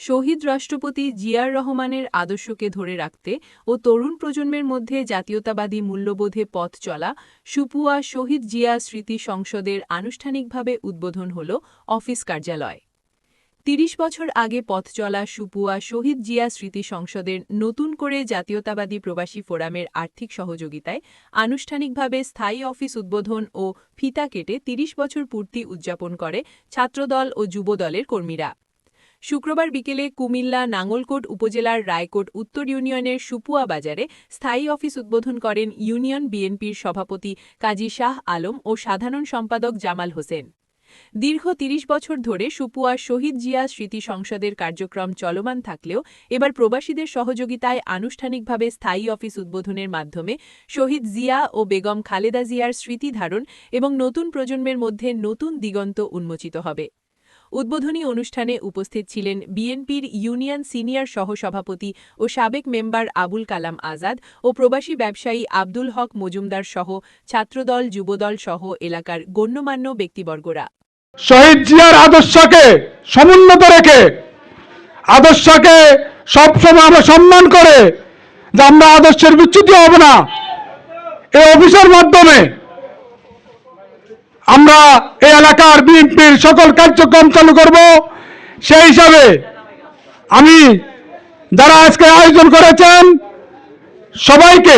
শহীদ রাষ্ট্রপতি জিয়ার রহমানের আদর্শকে ধরে রাখতে ও তরুণ প্রজন্মের মধ্যে জাতীয়তাবাদী মূল্যবোধে পথ চলা সুপুয়া শহীদ জিয়া স্মৃতি সংসদের আনুষ্ঠানিকভাবে উদ্বোধন হল অফিস কার্যালয়। ৩০ বছর আগে পথ চলা সুপুয়া শহীদ জিয়া স্মৃতি সংসদের নতুন করে জাতীয়তাবাদী প্রবাসী ফোরামের আর্থিক সহযোগিতায় আনুষ্ঠানিকভাবে স্থায়ী অফিস উদ্বোধন ও ফিতা কেটে ৩০ বছর পূর্তি উদযাপন করে ছাত্রদল ও যুবদলের কর্মীরা। শুক্রবার বিকেলে কুমিল্লা নাঙ্গলকোট উপজেলার রায়কোট উত্তর ইউনিয়নের সুপুয়া বাজারে স্থায়ী অফিস উদ্বোধন করেন ইউনিয়ন বিএনপির সভাপতি কাজী শাহ আলম ও সাধারণ সম্পাদক জামাল হোসেন। দীর্ঘ ৩০ বছর ধরে সুপুয়া শহীদ জিয়া স্মৃতি সংসদের কার্যক্রম চলমান থাকলেও এবার প্রবাসীদের সহযোগিতায় আনুষ্ঠানিকভাবে স্থায়ী অফিস উদ্বোধনের মাধ্যমে শহীদ জিয়া ও বেগম খালেদা জিয়ার স্মৃতি ধারণ এবং নতুন প্রজন্মের মধ্যে নতুন দিগন্ত উন্মোচিত হবে। উদ্বোধনী অনুষ্ঠানে উপস্থিত ছিলেন বিএনপির ইউনিয়ন সিনিয়র সহসভাপতি ও সাবেক মেম্বার আবুল কালাম আজাদ ও প্রবাসী ব্যবসায়ী আব্দুল হক মজুমদার সহ ছাত্রদল যুবদল সহ এলাকার গণ্যমান্য ব্যক্তিবর্গরা। শহীদ জিয়ার আদর্শকে সমুন্নত রেখে আদর্শকে সবসময় আমরা সম্মান করে যে আমরা আদর্শের বিচ্যুতি হব না, এই অফিসের মাধ্যমে আমরা এই এলাকার বিএনপির সকল কার্যক্রম চালু করব। সেই হিসাবে আমি যারা আজকে আয়োজন করেছেন সবাইকে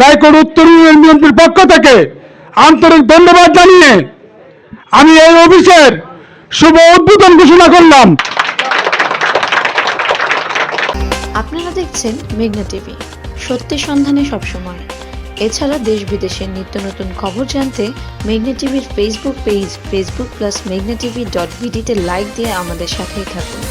রায়কোট উত্তর ইউনিয়ন বিএনপির পক্ষ থেকে আন্তরিক ধন্যবাদ জানিয়ে আমি এই অফিসের শুভ উদ্বোধন ঘোষণা করলাম। আপনারা দেখছেন মেঘনা টিভি, সত্যি সন্ধানে সবসময়। এছাড়া দেশ বিদেশের নিত্য নতুন খবর জানতে মেঘনা টিভির ফেসবুক পেজ facebook+meghna tv.bd তে লাইক দিয়ে আমাদের সাথেই থাকুন।